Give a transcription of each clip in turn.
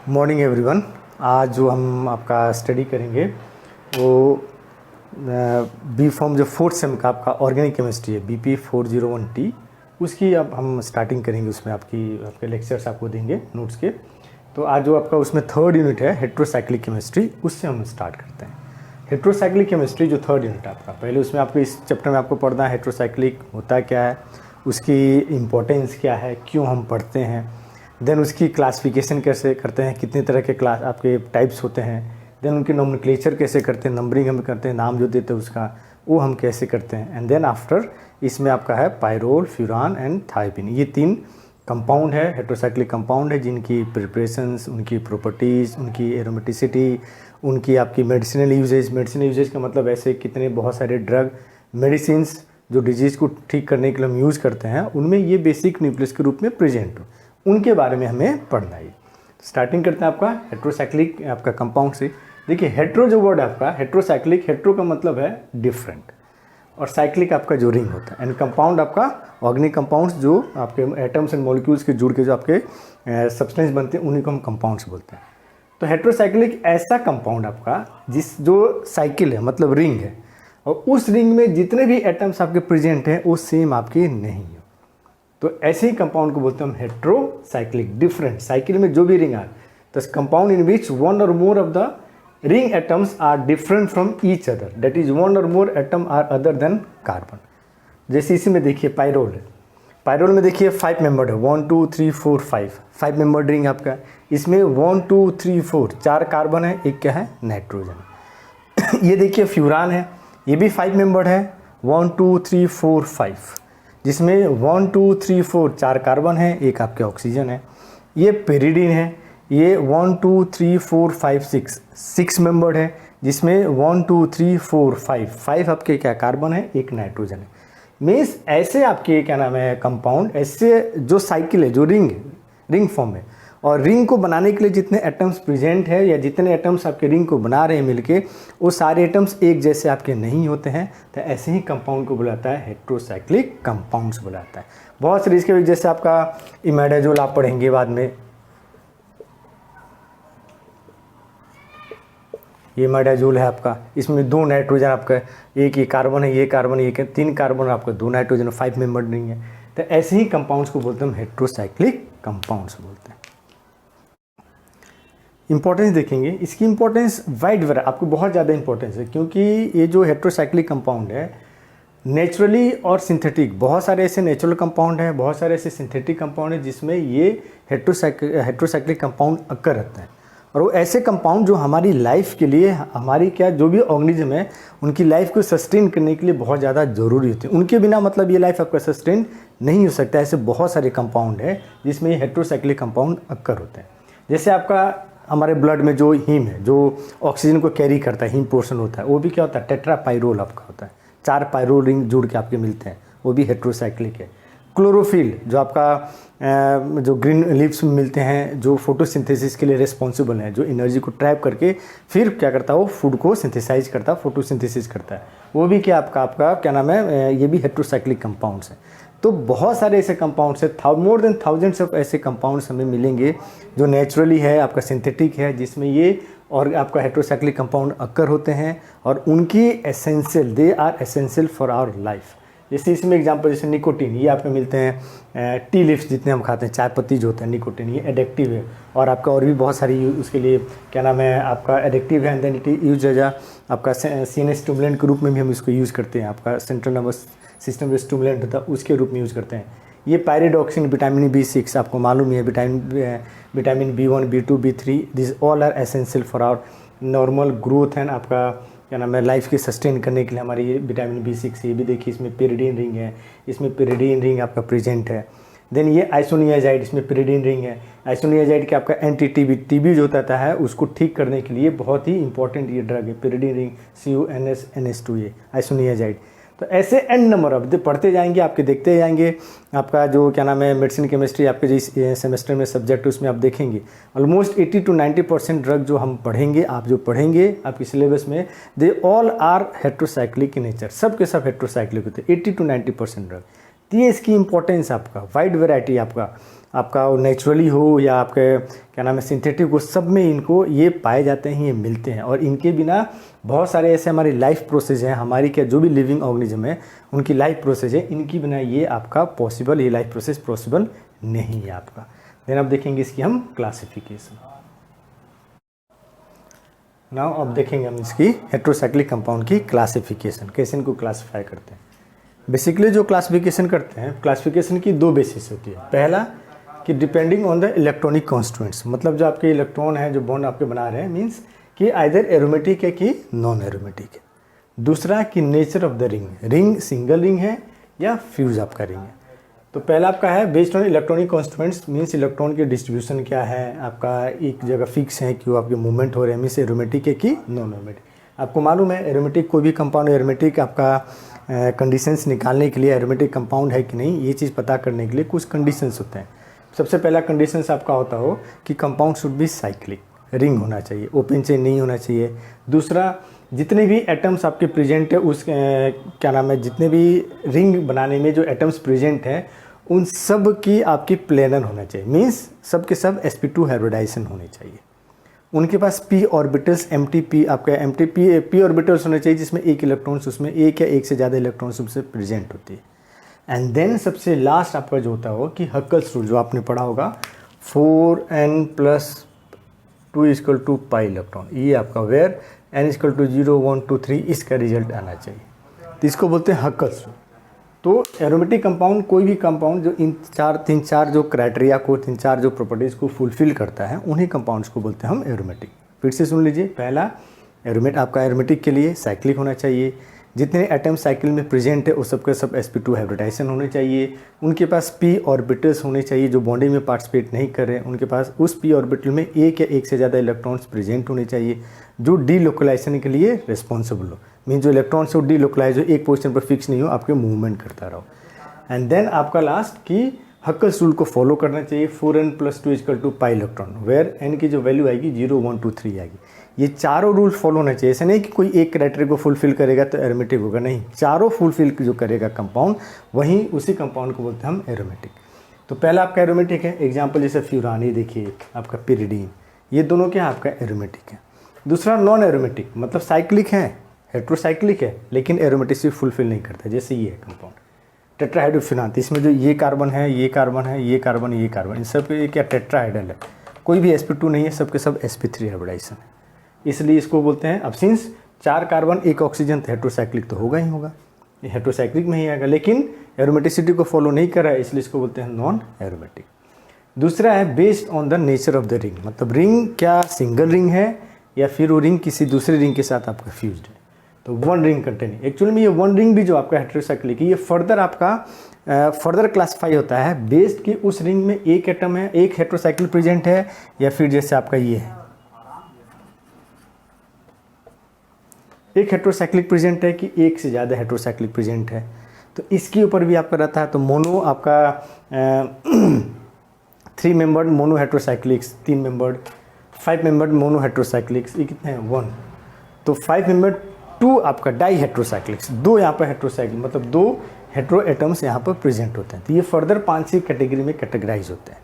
Morning everyone. आज जो हम आपका स्टडी करेंगे वो बी फॉर्म जो फोर्थ सेम का आपका ऑर्गेनिक केमिस्ट्री है BP 401T, उसकी अब हम स्टार्टिंग करेंगे। उसमें आपके लेक्चर्स आपको देंगे नोट्स के। तो आज जो आपका उसमें थर्ड यूनिट है हेट्रोसाइक्लिक केमिस्ट्री, उससे हम स्टार्ट करते हैं। हेट्रोसाइक्लिक केमिस्ट्री जो थर्ड यूनिट है आपका, पहले उसमें आपको इस चैप्टर में आपको पढ़ना है हेट्रोसाइक्लिक होता क्या है, उसकी इम्पोर्टेंस क्या है, क्यों हम पढ़ते हैं, देन उसकी क्लासिफिकेशन कैसे करते हैं, कितने तरह के क्लास आपके टाइप्स होते हैं, देन उनके नोमेनक्लेचर कैसे करते हैं, नंबरिंग हम करते हैं, नाम जो देते हैं उसका वो हम कैसे करते हैं। एंड देन आफ्टर इसमें आपका है पायरोल, फ्यूरान एंड थायोपिन। ये 3 कंपाउंड है, हेट्रोसाइक्लिक कंपाउंड है, जिनकी प्रिपरेशंस, उनकी प्रॉपर्टीज़, उनकी एरोमेटिसिटी, उनकी आपकी मेडिसिनल यूजेज का मतलब ऐसे कितने बहुत सारे ड्रग मेडिसिन्स जो डिजीज़ को ठीक करने के लिए हम यूज़ करते हैं, उनमें ये बेसिक न्यूक्लियस के रूप में प्रेजेंट हो, उनके बारे में हमें पढ़ना है। स्टार्टिंग करते हैं आपका हेट्रोसाइक्लिक आपका कंपाउंड से। देखिए हेट्रो जो वर्ड है आपका हेट्रोसाइक्लिक, हेट्रो का मतलब है डिफरेंट, और साइक्लिक आपका जो रिंग होता है, एंड कंपाउंड आपका ऑर्गेनिक कंपाउंड्स जो आपके एटम्स एंड मॉलिक्यूल्स के जुड़ के जो आपके सब्सटेंस बनते हैं, उन्हीं को हम कंपाउंड्स बोलते हैं। तो हेट्रोसाइक्लिक ऐसा कंपाउंड आपका जिस जो साइकिल है मतलब रिंग है, और उस रिंग में जितने भी एटम्स आपके प्रेजेंट हैं वो सेम आपके नहीं है। तो ऐसे ही कंपाउंड को बोलते हैं हम हेट्रोसाइक्लिक, डिफरेंट। साइकिल में जो भी रिंग आए, तो compound in which one or more of the ring atoms are different from each other, that is one or more atom are other than carbon. जैसे इसी में देखिए पायरोल है, पायरोल में देखिए 5 मेंबर्ड है, 1 2 3 4 5 मेंबर्ड रिंग आपका। इसमें 1 2 3 4 4 कार्बन है, एक क्या है नाइट्रोजन। ये देखिए फ्यूरान है, ये भी 5 मेंबर्ड है, 1 2 3 4 5, जिसमें 1 2 3 4 4 कार्बन है, एक आपके ऑक्सीजन है। ये पेरिडीन है, ये 1 2 3 4 5 6 मेंबर्ड है, जिसमें 1 2 3 4 5 आपके क्या कार्बन है, एक नाइट्रोजन है। मीन्स ऐसे आपके क्या नाम है कंपाउंड, ऐसे जो साइकिल है, जो रिंग फॉर्म है, और रिंग को बनाने के लिए जितने एटम्स प्रेजेंट है या जितने एटम्स आपके रिंग को बना रहे हैं मिलके, वो सारे एटम्स एक जैसे आपके नहीं होते हैं। तो ऐसे ही कंपाउंड को बुलाता है हेट्रोसाइक्लिक कंपाउंड्स बुलाता है। बहुत सारे इसके जैसे आपका इमेडाजोल आप पढ़ेंगे बाद में, ये इमेडाजोल है आपका, इसमें 2 नाइट्रोजन आपका, एक ये कार्बन है, ये कार्बन, ये 3 कार्बन आपका, 2 नाइट्रोजन, 5 मेंबर्ड रिंग है। तो ऐसे ही कंपाउंड्स को बोलते हैं हम हेट्रोसाइक्लिक कंपाउंड्स बोलते हैं। इंपॉर्टेंस देखेंगे, इसकी इंपॉर्टेंस वाइड वेराइटी, आपको बहुत ज़्यादा इंपॉर्टेंस है, क्योंकि ये जो हेट्रोसाइक्लिक कंपाउंड है नेचुरली और सिंथेटिक, बहुत सारे ऐसे नेचुरल कंपाउंड हैं, बहुत सारे ऐसे सिंथेटिक कंपाउंड हैं जिसमें ये हेट्रोसाइक्लिक कंपाउंड अक्कर रहते हैं। और वो ऐसे कंपाउंड जो हमारी लाइफ के लिए, हमारी क्या जो भी ऑर्गेनिज्म है उनकी लाइफ को सस्टेन करने के लिए बहुत ज़्यादा ज़रूरी होती है। उनके बिना मतलब ये लाइफ आपका सस्टेन नहीं हो सकता। ऐसे बहुत सारे कंपाउंड है जिसमें ये हेट्रोसाइक्लिक कंपाउंड अक्कर होते हैं। जैसे आपका हमारे ब्लड में जो हीम है, जो ऑक्सीजन को कैरी करता है, हीम पोर्शन होता है, वो भी क्या होता है टेट्रापाइरोल आपका होता है। 4 पायरोल रिंग जुड़ के आपके मिलते हैं, वो भी हेट्रोसाइक्लिक है। क्लोरोफिल जो आपका जो ग्रीन लीव्स में मिलते हैं, जो फोटोसिंथेसिस के लिए रिस्पॉन्सिबल है, जो एनर्जी को ट्रैप करके फिर क्या करता है वो फूड को सिंथेसाइज करता है, फोटोसिंथेसिस करता है, वो भी क्या आपका क्या नाम है, ये भी हेट्रोसाइक्लिक कंपाउंड्स हैं। तो बहुत सारे ऐसे कंपाउंड्स है, मोर देन थाउजेंड्स ऑफ ऐसे कंपाउंड्स हमें मिलेंगे जो नेचुरली है, आपका सिंथेटिक है, जिसमें ये और आपका हेट्रोसाइक्लिक कंपाउंड अक्कर होते हैं, और उनकी essential, they are essential for our life. जैसे इसमें एग्जांपल जैसे निकोटीन, ये आपके मिलते हैं टी लिव्स जितने हम खाते हैं, चाय पत्ती जो होता है निकोटीन, ये एडिक्टिव है। और आपका और भी बहुत सारी उसके लिए क्या नाम है आपका एडिक्टिव है, and then it use as आपका सीएनएस स्टिमुलेंट के रूप में भी हम इसको यूज़ करते हैं। आपका सेंट्रल नर्वस सिस्टम जो स्टिमुलेंट होता है उसके रूप में यूज़ करते हैं। ये पायरिडॉक्सिन, विटामिन B6 आपको मालूम है, vitamin B1 B2 B3, this all are essential for our normal growth and आपका क्या नाम है लाइफ के सस्टेन करने के लिए हमारी ये विटामिन B6। ये भी देखिए इसमें पेरिडीन रिंग है, इसमें पेरिडीन रिंग आपका प्रेजेंट है। देन ये आइसोनियाजाइड, इसमें पेरिडीन रिंग है। आइसोनियाजाइड के आपका एंटी टीबी जो होता है उसको ठीक करने के लिए बहुत ही इंपॉर्टेंट ये ड्रग है, पेरिडीन रिंग CuNS-NS2, ये आइसोनियाजाइड। तो ऐसे एन नंबर ऑफ पढ़ते जाएंगे, आपके देखते जाएंगे। आपका जो क्या नाम है मेडिसिन केमिस्ट्री आपके जिस सेमेस्टर में सब्जेक्ट है उसमें आप देखेंगे ऑलमोस्ट 80 to 90% ड्रग जो हम पढ़ेंगे, आप जो पढ़ेंगे आपके सिलेबस में, they all are heterocyclic in nature, सब के सब हेट्रोसाइक्लिक होते हैं, 80 to 90% ड्रग। तो ये इसकी इंपॉर्टेंस आपका, वाइड वेराइटी आपका आपका नेचुरली हो या आपके क्या नाम है सिंथेटिक हो, सब में इनको ये पाए जाते हैं, ये मिलते हैं। और इनके बिना बहुत सारे ऐसे हमारी लाइफ प्रोसेस हैं, हमारी क्या जो भी लिविंग ऑर्गेनिज्म है उनकी लाइफ प्रोसेस है, इनकी बिना ये आपका पॉसिबल, ये लाइफ प्रोसेस पॉसिबल नहीं है आपका। देन अब देखेंगे इसकी हम क्लासिफिकेशन। नाउ अब देखेंगे हम इसकी हेट्रोसाइक्लिक कंपाउंड की क्लासिफिकेशन, कैसे इनको क्लासिफाई करते हैं। बेसिकली जो क्लासिफिकेशन करते हैं, क्लासिफिकेशन की दो बेसिस होती है। पहला कि depending on the electronic constituents, मतलब जो आपके इलेक्ट्रॉन हैं जो बॉन्ड आपके बना रहे हैं, मीन्स कि आइदर एरोमेटिक है कि नॉन एरोमेटिक है। दूसरा कि nature of the ring, ring single ring है या फ्यूज आपका रिंग है। तो पहला आपका है based on electronic constituents, means electron की डिस्ट्रीब्यूशन क्या है, आपका एक जगह फिक्स है कि वो आपके मूवमेंट हो रहे हैं, मीन्स एरोमेटिक है कि नॉन एरोमेटिक। आपको मालूम है एरोमेटिक कोई भी कंपाउंड, एरोमेटिक आपका कंडीशंस निकालने के लिए एरोमेटिक कंपाउंड है कि नहीं, ये चीज़ पता करने के लिए कुछ कंडीशंस होते हैं। सबसे पहला कंडीशंस आपका होता हो कि compound should be cyclic, ring होना चाहिए, ओपन चेन नहीं होना चाहिए। दूसरा, जितने भी एटम्स आपके प्रेजेंट है उस क्या नाम है, जितने भी रिंग बनाने में जो एटम्स प्रेजेंट हैं उन सब की आपकी प्लेनर होना चाहिए, मीन्स सब के सब sp2 हाइब्रिडाइजेशन होने चाहिए। उनके पास p ऑर्बिटल्स MTP आपका p ऑर्बिटल्स होने चाहिए जिसमें एक इलेक्ट्रॉन्स उसमें एक या एक से ज़्यादा इलेक्ट्रॉन्स उसमें प्रेजेंट होती है। एंड देन सबसे लास्ट आपका जो होता हो कि हक्कल्स रूल, जो आपने पढ़ा होगा 4n+2 = पाई इलेक्ट्रॉन, ये आपका वेयर n = 0 1 2 3 इसका रिजल्ट आना चाहिए, तो इसको बोलते हैं हक्कल्स रूल। तो एरोमेटिक कंपाउंड कोई भी कंपाउंड जो इन तीन चार जो क्राइटेरिया को, तीन चार जो प्रॉपर्टीज़ को फुलफिल करता है, उन्हीं कंपाउंड्स को बोलते हैं हम एरोमेटिक। फिर से सुन लीजिए, पहला आपका एरोमेटिक के लिए साइक्लिक होना चाहिए, जितने एटम साइकिल में प्रेजेंट है वो सबके सब sp2 हाइब्रिडाइजेशन होने चाहिए। उनके पास p ऑर्बिटल्स होने चाहिए जो बॉन्डिंग में पार्टिसिपेट नहीं कर रहे हैं, उनके पास उस p ऑर्बिटल में एक या एक से ज़्यादा इलेक्ट्रॉन्स प्रेजेंट होने चाहिए जो डीलोकलाइजेशन के लिए रिस्पॉन्सिबल हो, मीन जो इलेक्ट्रॉन्स हो डीलोकलाइज हो, एक पोजिशन पर फिक्स नहीं हो, आपके मूवमेंट करता रहो। एंड देन आपका लास्ट कि हक्कल्स रूल को फॉलो करना चाहिए, 4n+2 = pi electron, where n की जो वैल्यू आएगी 0 1 2 3 आएगी। ये चारों रूल फॉलो होना चाहिए, ऐसा नहीं कि कोई एक क्राइटेरिया को फुलफिल करेगा तो एरोमेटिक होगा, नहीं, चारों फुलफिल जो करेगा कंपाउंड वहीं उसी कंपाउंड को बोलते हैं हम एरोमेटिक। तो पहला आपका एरोमेटिक है, एग्जाम्पल जैसे फ्यूरान, ये देखिए आपका पिरिडीन, ये दोनों क्या आपका एरोमेटिक है। दूसरा नॉन एरोमेटिक, मतलब साइक्लिक है, हेट्रोसाइक्लिक है लेकिन एरोमेटिसिटी फुलफिल नहीं करता, जैसे ये है कंपाउंड टेट्राहाइड्रोफिनान, इसमें जो ये कार्बन है, ये कार्बन है, ये कार्बन, ये कार्बन, इन सब पे क्या टेट्राहाइड्रल है, कोई भी sp2 नहीं है, सबके सब sp3 हाइब्रिडाइजेशन है, इसलिए इसको बोलते हैं। अब सिंस 4 कार्बन 1 ऑक्सीजन तो हेट्रोसाइक्लिक तो होगा ही होगा, ये हेट्रोसाइक्लिक में ही आएगा, लेकिन एरोमेटिसिटी को फॉलो नहीं कर रहा है, इसलिए इसको बोलते हैं नॉन एरोमेटिक। दूसरा है based on the nature of the ring, मतलब रिंग क्या सिंगल रिंग है या फिर वो रिंग किसी दूसरे रिंग के साथ आपका फ्यूज्ड है। तो वन रिंग कंटेनिंग, एक्चुअली में ये वन रिंग भी जो आपका हेट्रोसाइक्लिक है, ये फर्दर आपका फर्दर क्लासीफाई होता है बेस्ड कि उस रिंग में एक एटम है, एक हेट्रोसाइक्लिक प्रेजेंट है, या फिर जैसे आपका ये है एक हेट्रोसाइक्लिक प्रेजेंट है कि एक से ज़्यादा हेट्रोसाइक्लिक प्रेजेंट है, तो इसके ऊपर भी आपका रहता है। तो मोनो आपका 3 membered mono heterocyclics, 3 membered, 5 membered mono heterocyclics, ये कितने हैं 1, तो 5 मेंबर्ड 2 आपका डाई हेट्रोसाइक्लिक्स, 2 यहाँ पर हेट्रोसाइक्लिक, मतलब 2 हेट्रो एटम्स यहाँ पर प्रेजेंट होते हैं। तो ये फर्दर 5-6 कैटेगरी में कैटेगराइज होते हैं,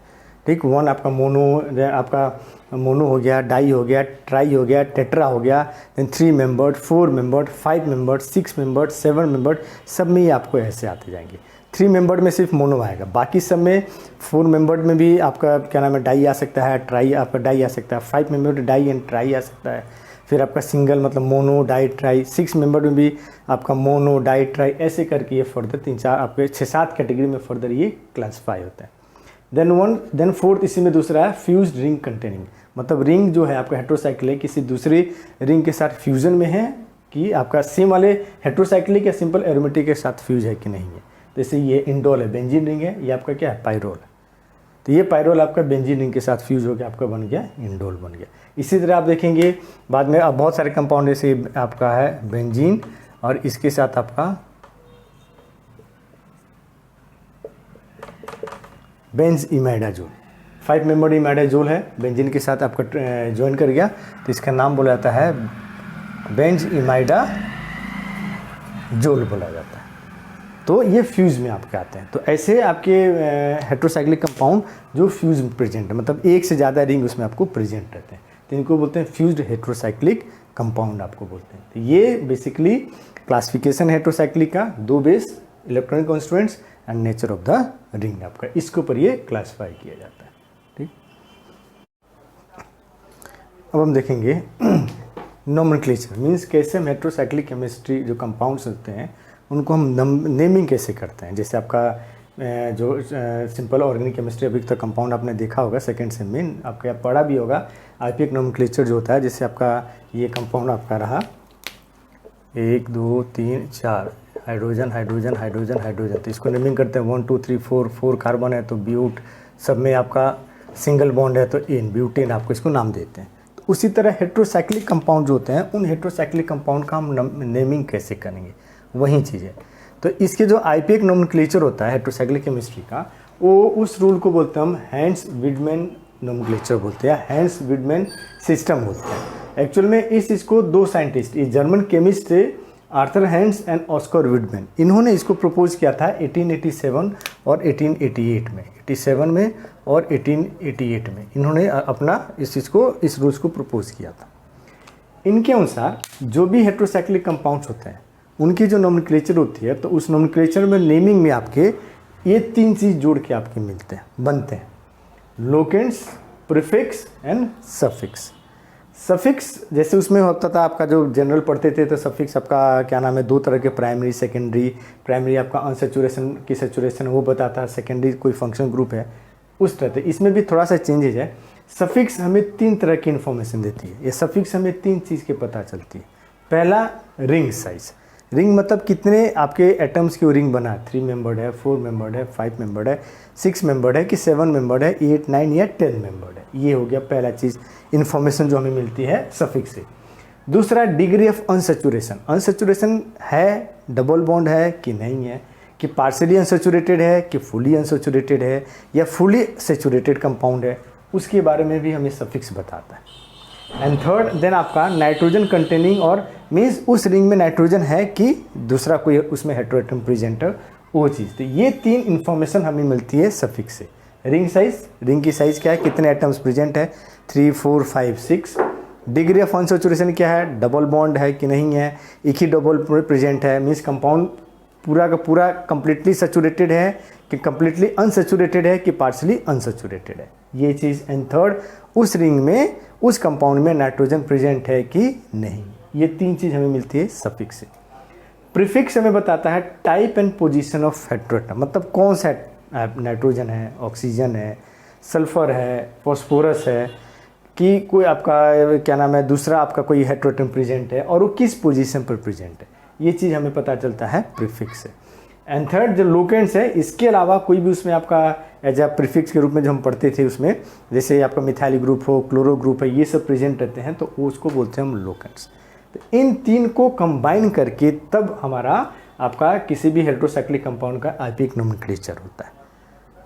ठीक। 1 आपका मोनो हो गया, डाई हो गया, ट्राई हो गया, टेट्रा हो गया, then 3 membered, 4 membered, 5 membered, 6 membered, 7 membered, सब में ही आपको ऐसे आते जाएंगे। 3 मेंबर्ड में सिर्फ मोनो आएगा, बाकी सब में 4 मेंबर्ड में भी आपका क्या नाम है डाई आ सकता है, ट्राई आपका डाई आ सकता है, 5 मेंबर्ड डाई एंड ट्राई आ सकता है, फिर आपका सिंगल मतलब मोनो डाई ट्राई, 6 मेंबर्ड में भी आपका मोनो डाई ट्राई, ऐसे करके ये फर्दर 3-4 आपके 6-7 कैटेगरी में फर्दर ये क्लासीफाई होता है। देन फोर्थ इसी में दूसरा है फ्यूज्ड रिंग कंटेनिंग, मतलब रिंग जो है आपका हेट्रोसाइक्लिक किसी दूसरी रिंग के साथ फ्यूजन में है कि आपका सेम वाले हेट्रोसाइक्लिक या सिंपल एरोमेटिक के साथ फ्यूज है कि नहीं है। जैसे ये इंडोल है, बेंजीन रिंग है, ये आपका क्या है पाइरोल है, तो ये पाइरोल आपका बेंजीन रिंग के साथ फ्यूज होकर आपका बन गया इंडोल बन गया। इसी तरह आप देखेंगे बाद में अब बहुत सारे कंपाउंड जैसे आपका है बेंजीन और इसके साथ आपका बेंज इमाइडाजोल, 5 मेंबर्ड इमाइडाजोल है, बेंजीन के साथ आपका ज्वाइन कर गया तो इसका नाम बोला जाता है बेंज इमाइडाजोल बोला जाता है। तो ये फ्यूज में आपके आते हैं। तो ऐसे आपके हेट्रोसाइक्लिक कंपाउंड जो फ्यूज में प्रेजेंट है, मतलब एक से ज़्यादा रिंग उसमें आपको प्रेजेंट रहते हैं, तो इनको बोलते हैं फ्यूज्ड हेट्रोसाइक्लिक कंपाउंड आपको बोलते हैं। तो ये बेसिकली क्लासिफिकेशन हेट्रोसाइक्लिक का, 2 base, electronic constituents and nature of the ring आपका, इसके ऊपर ये क्लासीफाई किया जाता है। ठीक, अब हम देखेंगे नोमेनक्लेचर, मीन्स कैसे हम हेट्रोसाइक्लिक केमिस्ट्री जो कंपाउंड्स होते हैं उनको हम नेमिंग कैसे करते हैं। जैसे आपका जो सिंपल ऑर्गेनिक केमिस्ट्री अभी तक कंपाउंड आपने देखा होगा सेकंड सेम में, आपके यहाँ पढ़ा भी होगा आईपीएक नोमेनक्लेचर जो होता है। जैसे आपका ये कंपाउंड आपका रहा 1 2 3 4 हाइड्रोजन हाइड्रोजन हाइड्रोजन हाइड्रोजन, तो इसको नेमिंग करते हैं 1 2 3 4 कार्बन है तो ब्यूट, सब में आपका सिंगल बॉन्ड है तो इन, ब्यूटेन, आपको इसको नाम देते हैं। तो उसी तरह हेट्रोसाइक्लिक कंपाउंड जो होते हैं उन हेट्रोसाइक्लिक कंपाउंड का हम नेमिंग कैसे करेंगे, वही चीज़ है। तो इसके जो आईपीएक नोमेनक्लेचर होता है हेट्रोसाइक्लिक केमिस्ट्री का, वो उस रूल को बोलते हैं हम हैंस विडमैन नोमेनक्लेचर बोलते हैं, हैंस विडमैन सिस्टम बोलते हैं। एक्चुअल में इस इसको 2 साइंटिस्ट, ये जर्मन केमिस्ट थे Arthur Hantzsch and Oskar Widman, इन्होंने इसको प्रपोज किया था 1887 और 1888 में, 87 में और 1888 में इन्होंने अपना इस चीज़ को, इस रूल्स को प्रपोज किया था। इनके अनुसार जो भी हेट्रोसाइक्लिक कंपाउंड्स होते हैं उनकी जो नोमेनक्लेचर होती है, तो उस नोमेनक्लेचर में नेमिंग में आपके ये 3 चीज़ जोड़ के आपके मिलते हैं, बनते हैं, locants, prefix and suffix. Suffix जैसे उसमें होता था आपका, जो जनरल पढ़ते थे तो सफिक्स आपका क्या नाम है, 2 तरह के, प्राइमरी सेकेंडरी। प्राइमरी आपका अनसेचुरेशन की सेचुरेशन वो बताता है, सेकेंडरी कोई फंक्शन ग्रुप है उस तरह से। इसमें भी थोड़ा सा चेंजेज है। सफिक्स हमें 3 तरह की इन्फॉर्मेशन देती है। ये सफिक्स हमें 3 चीज़ के पता चलती है। पहला, रिंग साइज। रिंग मतलब कितने आपके एटम्स की वो रिंग बना है, 3 मेंबर्ड है, 4 मेंबर्ड है, 5 मेंबर्ड है, 6 मेंबर्ड है कि 7 मेंबर्ड है, 8 9 या 10 मेंबर्ड है। ये हो गया पहला चीज़, इन्फॉर्मेशन जो हमें मिलती है सफिक्स से। दूसरा, डिग्री ऑफ अनसेचुरेशन। अनसेचुरेशन है, डबल बॉन्ड है कि नहीं है, कि पार्शियली अनसेचुरेटेड है कि फुली अनसेचुरेटेड है, या फुली सेचुरेटेड कंपाउंड है, उसके बारे में भी हमें सफिक्स बताता है। एंड थर्ड, देन आपका नाइट्रोजन कंटेनिंग, और मीन्स उस रिंग में नाइट्रोजन है कि दूसरा कोई उसमें हेट्रोएटम प्रेजेंट है, वो चीज़। तो ये 3 इन्फॉर्मेशन हमें मिलती है सफिक्स से। रिंग साइज, रिंग की साइज़ क्या है, कितने एटम्स प्रेजेंट है, 3 4 5 6। डिग्री ऑफ अनसेचुरेशन क्या है, डबल बॉन्ड है कि नहीं है, एक ही डबल प्रेजेंट है, मीन्स कंपाउंड पूरा का पूरा कंप्लीटली सेचुरेटेड है कि कंप्लीटली अनसेचुरेटेड है कि पार्शली अनसेचुरेटेड है, ये चीज़। एंड थर्ड, उस रिंग में, उस कंपाउंड में नाइट्रोजन प्रेजेंट है कि नहीं। ये 3 चीज़ हमें मिलती है सफिक्स से। प्रीफिक्स हमें बताता है type and position of heteroatom, मतलब कौन सा नाइट्रोजन है, ऑक्सीजन है, सल्फर है, फॉस्फोरस है, कि कोई आपका क्या नाम है, दूसरा आपका कोई हेट्रोएटम प्रेजेंट है और वो किस पोजीशन पर प्रेजेंट है, ये चीज़ हमें पता चलता है प्रीफिक्स से। एंड थर्ड, जो लोकेंट्स है, इसके अलावा कोई भी उसमें आपका एज आ प्रीफिक्स के रूप में जो हम पढ़ते थे उसमें, जैसे आपका मिथाइल ग्रुप हो, क्लोरो ग्रुप है, ये सब प्रेजेंट रहते हैं, तो उसको बोलते हैं हम लोकेंट्स। तो इन 3 को कंबाइन करके तब हमारा आपका किसी भी हेट्रोसाइक्लिक कंपाउंड का आईपीएक नोमेनक्लेचर होता है।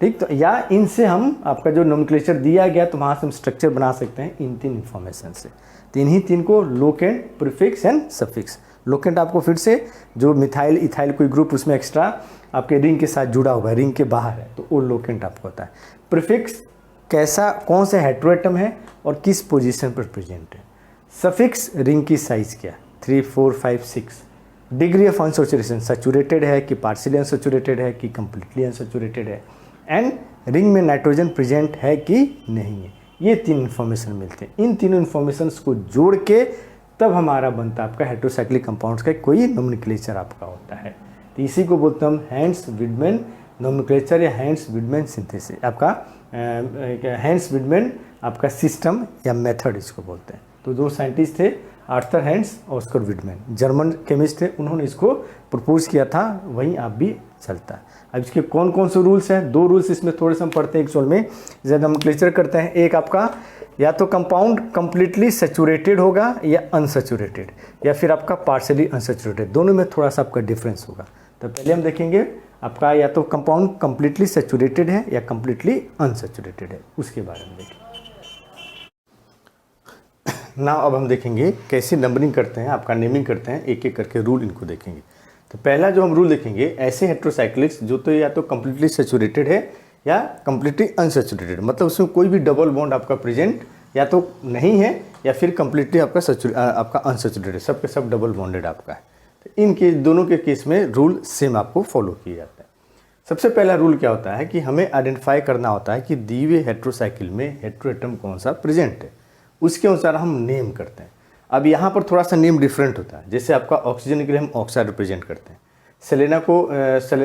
ठीक, तो या इनसे हम आपका जो नोमेनक्लेचर दिया गया तो वहाँ से हम स्ट्रक्चर बना सकते हैं इन 3 इन्फॉर्मेशन से। तो इन्हीं 3 को locant, prefix and suffix. Locant आपको फिर से जो मिथाइल इथाइल कोई ग्रुप उसमें एक्स्ट्रा आपके रिंग के साथ जुड़ा हुआ है, रिंग के बाहर है, तो वो लोकेंट आपको होता है। प्रीफिक्स कैसा, कौन सा हेट्रोएटम है और किस पोजीशन पर प्रेजेंट है। सफिक्स, रिंग की साइज क्या, 3 4 5 6। डिग्री ऑफ अनसेचुरेशन, सैचुरेटेड है कि पार्शियली अनसेचुरेटेड है कि कंप्लीटली अनसेचुरेटेड है। एंड रिंग में नाइट्रोजन प्रेजेंट है कि नहीं है। ये 3 इन्फॉर्मेशन मिलते हैं। इन तीनों इन्फॉर्मेशन को जोड़ के तब हमारा बनता है आपका हेट्रोसाइक्लिक कंपाउंड्स का कोई नोमेनक्लेचर आपका होता है। तो इसी को बोलते हैं हम हैंस विडमैन नोमेनक्लेचर या हैंस विडमैन सिंथेसिस, आपका हैंस विडमैन आपका सिस्टम या मेथड इसको बोलते हैं। तो 2 साइंटिस्ट थे, आर्थर हैंस और ऑस्कर विडमैन, जर्मन केमिस्ट थे, उन्होंने इसको प्रपोज किया था, वहीं आप भी चलता है। अब इसके कौन कौन से रूल्स हैं, 2 रूल्स इसमें थोड़े से हम पढ़ते हैं एक्चुअल में, जब हम क्लेचर करते हैं। एक आपका या तो कंपाउंड कंप्लीटली सेचुरेटेड होगा या अनसेचुरेटेड, या फिर आपका पार्शियली अनसेचुरेटेड, दोनों में थोड़ा सा आपका डिफरेंस होगा। तो पहले हम देखेंगे आपका या तो कंपाउंड कंप्लीटली सेचुरेटेड है या कंप्लीटली अनसेचुरेटेड है, उसके बारे में देखेंगे। ना अब हम देखेंगे कैसे नंबरिंग करते हैं, आपका नेमिंग करते हैं, एक एक करके रूल इनको देखेंगे। तो पहला जो हम रूल देखेंगे, ऐसे हेट्रोसाइक्लिक्स जो तो या तो कम्प्लीटली सेचुरेटेड है या कम्प्लीटली अनसेचुरेटेड, मतलब उसमें कोई भी डबल बॉन्ड आपका प्रेजेंट या तो नहीं है या फिर कम्प्लीटली आपका अनसेचुरेटेड, सब के सब डबल बॉन्डेड आपका है। तो इनके दोनों के केस में रूल सेम आपको फॉलो किए जाते हैं। सबसे पहला रूल क्या होता है कि हमें आइडेंटिफाई करना होता है कि दी हुए हेट्रोसाइकिल में हेट्रोएटम कौन सा प्रेजेंट है, उसके अनुसार हम नेम करते हैं। अब यहाँ पर थोड़ा सा नेम डिफरेंट होता है, जैसे आपका ऑक्सीजन के लिए हम ऑक्साइड रिप्रेजेंट करते हैं, सेलेना को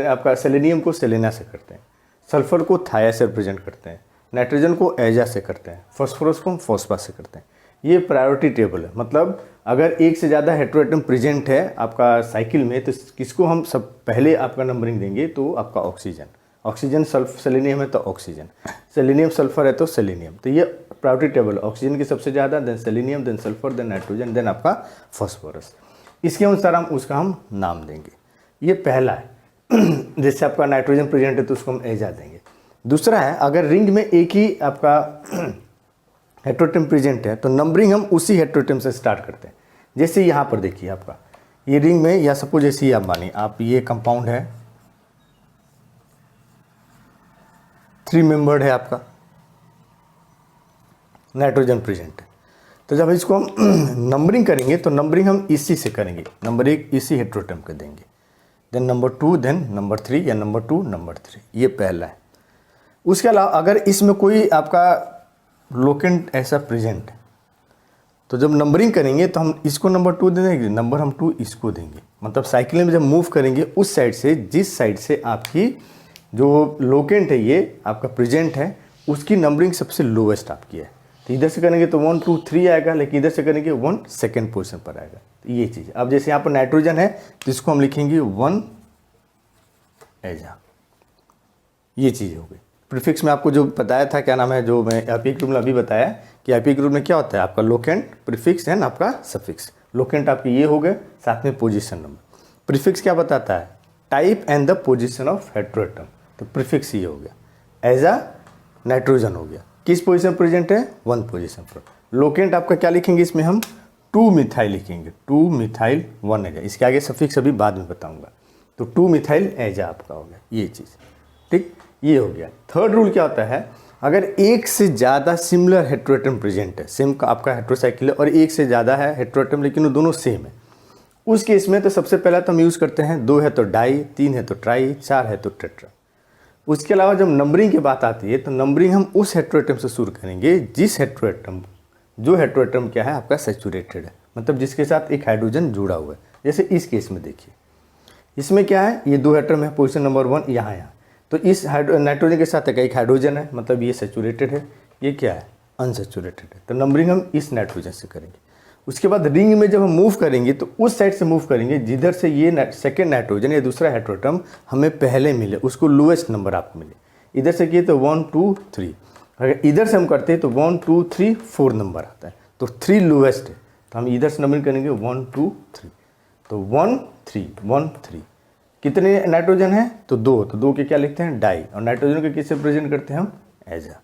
आपका सेलेनियम को सेलेना से करते हैं, सल्फर को थाया से रिप्रेजेंट करते हैं, नाइट्रोजन को एजा से करते हैं, फॉस्फोरस को हम फॉस्फा से करते हैं। ये प्रायोरिटी टेबल है, मतलब अगर एक से ज़्यादा हेट्रोएटम प्रेजेंट है आपका साइकिल में तो किसको हम सब पहले आपका नंबरिंग देंगे, तो आपका ऑक्सीजन, ऑक्सीजन सेलेनियम है तो ऑक्सीजन, सेलेनियम सल्फर है तो सेलेनियम। तो ये प्रायोरिटी टेबल, ऑक्सीजन की सबसे ज़्यादा, then selenium, then sulphur, then nitrogen, then आपका फॉस्फोरस। इसके अनुसार हम उसका हम नाम देंगे। ये पहला है। जैसे आपका नाइट्रोजन प्रेजेंट है तो उसको हम एजा देंगे। दूसरा है, अगर रिंग में एक ही आपका हेट्रोएटम प्रेजेंट है तो नंबरिंग हम उसी हेट्रोएटम से स्टार्ट करते हैं। जैसे यहाँ पर देखिए आपका ये रिंग में, या सपोज जैसे आप मानिए आप ये कंपाउंड है 3 मेंबर्ड है, आपका नाइट्रोजन प्रेजेंट है, तो जब इसको हम नंबरिंग करेंगे तो नंबरिंग हम इसी से करेंगे। नंबर 1 इसी हेट्रोएटम के देंगे, देन नंबर 2, देन नंबर 3 या नंबर 2 नंबर 3। ये पहला है। उसके अलावा अगर इसमें कोई आपका लोकेंट ऐसा प्रेजेंट है तो जब नंबरिंग करेंगे तो हम इसको नंबर 2 दे देंगे, नंबर हम 2 इसको देंगे। मतलब साइकिल में जब मूव करेंगे उस साइड से, जिस साइड से आपकी जो लोकेंट है ये आपका प्रेजेंट है, उसकी नंबरिंग सबसे लोवेस्ट आपकी है। तो इधर से करेंगे तो 1 2 3 आएगा, लेकिन इधर से करेंगे 1 सेकेंड पोजीशन पर आएगा। तो ये चीज़। अब जैसे यहाँ पर नाइट्रोजन है तो इसको हम लिखेंगे 1 एजा। ये चीज़ हो गई। प्रीफिक्स में आपको जो बताया था, क्या नाम है, जो मैं आईपी ग्रुप में अभी बताया कि आईपी ग्रुप में क्या होता है, आपका लोकेंट, प्रीफिक्स एंड आपका सफिक्स। लोकेंट आपके ये हो गए, साथ में पोजीशन नंबर। प्रीफिक्स क्या बताता है, type and the position of heteroatom. तो प्रीफिक्स ये हो गया। एजा नाइट्रोजन हो गया, किस पोजीशन प्रेजेंट है, 1 पोजीशन पर। लोकेंट आपका क्या लिखेंगे, इसमें हम 2 मिथाइल लिखेंगे, 2 मिथाइल 1 एजा। इसके आगे सफिक्स अभी बाद में बताऊंगा। तो 2 मिथाइल एजा आपका हो गया, ये चीज़। ठीक, ये हो गया। थर्ड रूल क्या होता है, अगर एक से ज़्यादा सिमिलर हेट्रोएटम प्रेजेंट है, सेम का आपका हेट्रोसाइकिल है और एक से ज़्यादा है हेट्रोएटम लेकिन वो दोनों सेम है, उस केस में तो सबसे पहला तो हम यूज़ करते हैं 2 है तो डाई, 3 है तो ट्राई, 4 है तो टेट्रा। उसके अलावा जब नंबरिंग की बात आती है तो नंबरिंग हम उस हेट्रोएटम से शुरू करेंगे जिस हेट्रोएटम, जो हेट्रोएटम क्या है आपका सैचुरेटेड है, मतलब जिसके साथ एक हाइड्रोजन जुड़ा हुआ है। जैसे इस केस में देखिए, इसमें क्या है, ये 2 एटम है, पोजीशन नंबर 1 यहाँ। तो इस नाइट्रोजन के साथ एक हाइड्रोजन है, मतलब ये सैचुरेटेड है, ये क्या है, अनसैचुरेटेड है। तो नंबरिंग हम इस नाइट्रोजन से करेंगे। उसके बाद रिंग में जब हम मूव करेंगे तो उस साइड से मूव करेंगे जिधर से ये सेकेंड नाइट्रोजन या दूसरा हेट्रोएटम हमें पहले मिले, उसको लोएस्ट नंबर आपको मिले। इधर से किए तो 1 2 3, अगर इधर से हम करते हैं तो 1 2 3 4 नंबर आता है, तो 3 लोएस्ट है, तो हम इधर से नंबरिंग करेंगे 1 2 3। तो 1 3 1 3। कितने नाइट्रोजन है, तो 2, तो 2 के क्या लिखते हैं, डाई, और नाइट्रोजन के किससे प्रेजेंट करते हैं हम, एजा।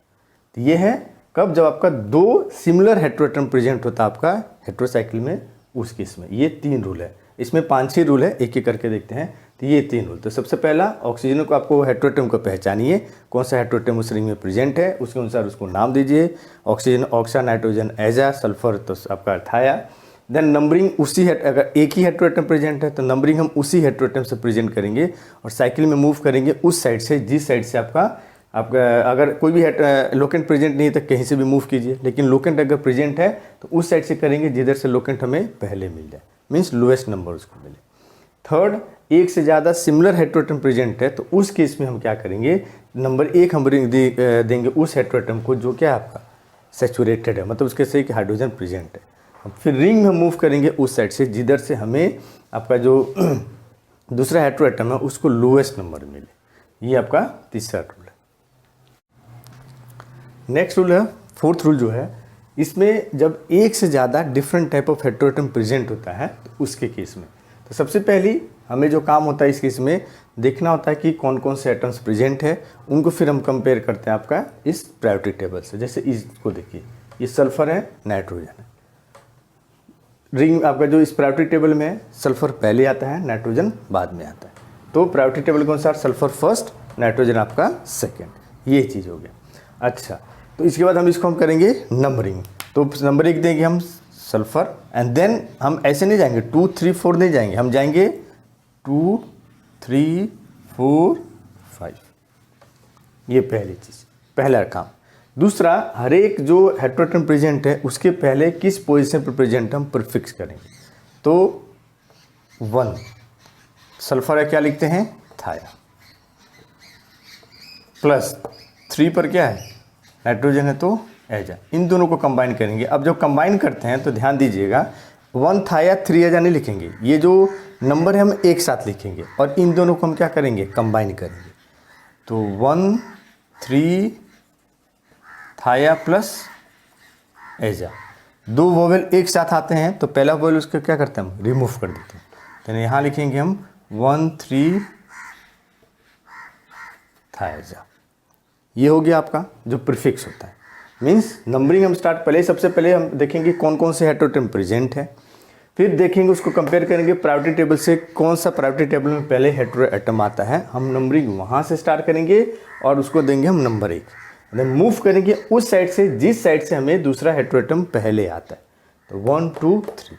तो ये है कब, जब आपका 2 सिमिलर हेट्रोएटम प्रेजेंट होता है आपका हेट्रोसाइकिल में, उस केस में। ये 3 रूल है, इसमें 5-6 रूल है, एक एक करके देखते हैं। तो ये 3 रूल। तो सबसे पहला, ऑक्सीजन को आपको हेट्रोएटम को पहचानिए, कौन सा हेट्रोएटम उस रिंग में प्रेजेंट है, उसके अनुसार उसको नाम दीजिए। Oxygen oxa, nitrogen aza, sulphur तो आपका थाया। देन नंबरिंग उसी अगर एक ही हेट्रोएटम प्रेजेंट है तो नंबरिंग हम उसी हेट्रोएटम से प्रेजेंट करेंगे और साइकिल में मूव करेंगे उस साइड से जिस साइड से आपका अगर कोई भी लोकेंट प्रेजेंट नहीं है तो कहीं से भी मूव कीजिए, लेकिन लोकेंट अगर प्रेजेंट है तो उस साइड से करेंगे जिधर से लोकेंट हमें पहले मिल जाए, मीन्स लोएस्ट नंबर उसको मिले। थर्ड, एक से ज़्यादा सिमिलर हेट्रोएटम प्रेजेंट है तो उस केस में हम क्या करेंगे, नंबर 1 हम देंगे उस हेट्रोएटम को जो क्या आपका सैचुरेटेड है, मतलब उसके से एक हाइड्रोजन प्रेजेंट है। फिर रिंग में मूव करेंगे उस साइड से जिधर से हमें आपका जो दूसरा हेट्रोएटम है उसको लोएस्ट नंबर मिले। ये आपका तीसरा रूल है। नेक्स्ट रूल है, फोर्थ रूल जो है, इसमें जब एक से ज़्यादा different type of heteroatom present होता है तो उसके केस में, तो सबसे पहली हमें जो काम होता है इस केस में देखना होता है कि कौन कौन से एटम्स प्रेजेंट है, उनको फिर हम कंपेयर करते हैं आपका इस प्रायोरिटी टेबल से। जैसे इसको देखिए, ये सल्फर है, नाइट्रोजन है, रिंग आपका जो इस प्रायोरिटी टेबल में है, सल्फर पहले आता है, नाइट्रोजन बाद में आता है। तो प्रायोरिटी टेबल के अनुसार सल्फर फर्स्ट, नाइट्रोजन आपका सेकेंड, ये चीज़ हो गया। अच्छा, तो इसके बाद हम इसको हम करेंगे नंबरिंग। तो नंबरिंग देंगे हम सल्फर, एंड देन हम ऐसे नहीं जाएंगे 2 3 4 नहीं जाएंगे, हम जाएंगे 2 3 4 5। ये पहली चीज़, पहला काम। दूसरा, हर एक जो हेटेरोटम प्रेजेंट है उसके पहले किस पोजीशन पर प्रेजेंट हम प्रीफिक्स करेंगे। तो 1 सल्फर है, क्या लिखते हैं, थाया, प्लस 3 पर क्या है, नाइट्रोजन है तो एजा। इन दोनों को कंबाइन करेंगे। अब जब कंबाइन करते हैं तो ध्यान दीजिएगा, 1 थाया 3 एजा नहीं लिखेंगे, ये जो नंबर है हम एक साथ लिखेंगे और इन दोनों को हम क्या करेंगे, कंबाइन करेंगे। तो 1 3 थाया प्लस एजा, दो वोवेल एक साथ आते हैं तो पहला वोवेल उसको क्या करते हैं, हम रिमूव कर देते हैं। तो यहाँ लिखेंगे हम 1 3 थाया। ये हो गया आपका जो प्रीफिक्स होता है। मीन्स नंबरिंग हम स्टार्ट पहले, सबसे पहले हम देखेंगे कौन कौन से हेटेरोटम प्रेजेंट है, फिर देखेंगे उसको कंपेयर करेंगे प्रायोरिटी टेबल से, कौन सा प्रायोरिटी टेबल में पहले हेटेरो एटम आता है, हम नंबरिंग वहाँ से स्टार्ट करेंगे और उसको देंगे हम नंबर 1। देन मूव करेंगे उस साइड से जिस साइड से हमें दूसरा हेटेरो एटम पहले आता है। तो 1 2 3,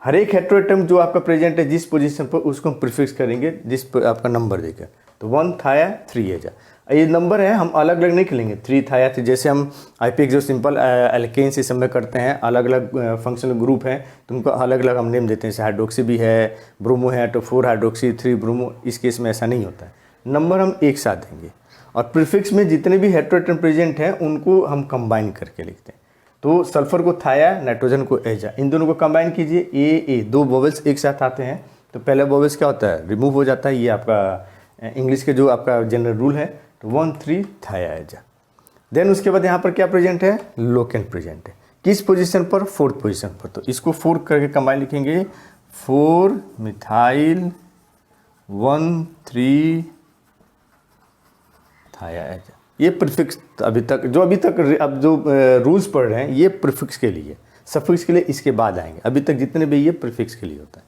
हर एक हेटेरो एटम जो आपका प्रेजेंट है जिस पोजीशन पर उसको हम प्रीफिक्स करेंगे जिस पर आपका नंबर देकर। तो 1 थाया 3 एजा, ये नंबर है, हम अलग अलग नहीं खेलेंगे 3 थाया 3, जैसे हम आईपीएक जो सिंपल एल्केन्स इस समय करते हैं, अलग अलग फंक्शनल ग्रुप हैं तो उनको अलग अलग हम नेम देते हैं। जैसे हाइड्रोक्सी भी है, ब्रोमो है, तो 4 हाइड्रोक्सी 3 ब्रोमो, इस केस में ऐसा नहीं होता है, नंबर हम एक साथ देंगे। और प्रीफिक्स में जितने भी हेटेरोएटम प्रेजेंट हैं उनको हम कंबाइन करके लिखते हैं। तो सल्फर को थाया, नाइट्रोजन को एजा, इन दोनों को कंबाइन कीजिए, ए दो वोवेल्स एक साथ आते हैं तो पहला वोवेल्स क्या होता है, रिमूव हो जाता है। ये आपका इंग्लिश के जो आपका जनरल रूल है। तो 1 3 थाया एजा। देन उसके बाद यहाँ पर क्या प्रेजेंट है, लोकेन प्रेजेंट है, किस पोजीशन पर, 4th पोजीशन पर। तो इसको 4 करके कंबाइन लिखेंगे, 4 मिथाइल 1 3 थाया एजा। ये प्रीफिक्स अभी तक अब जो रूल्स पढ़ रहे हैं ये प्रीफिक्स के लिए, सफिक्स के लिए इसके बाद आएंगे। अभी तक जितने भी ये प्रीफिक्स के लिए होता है।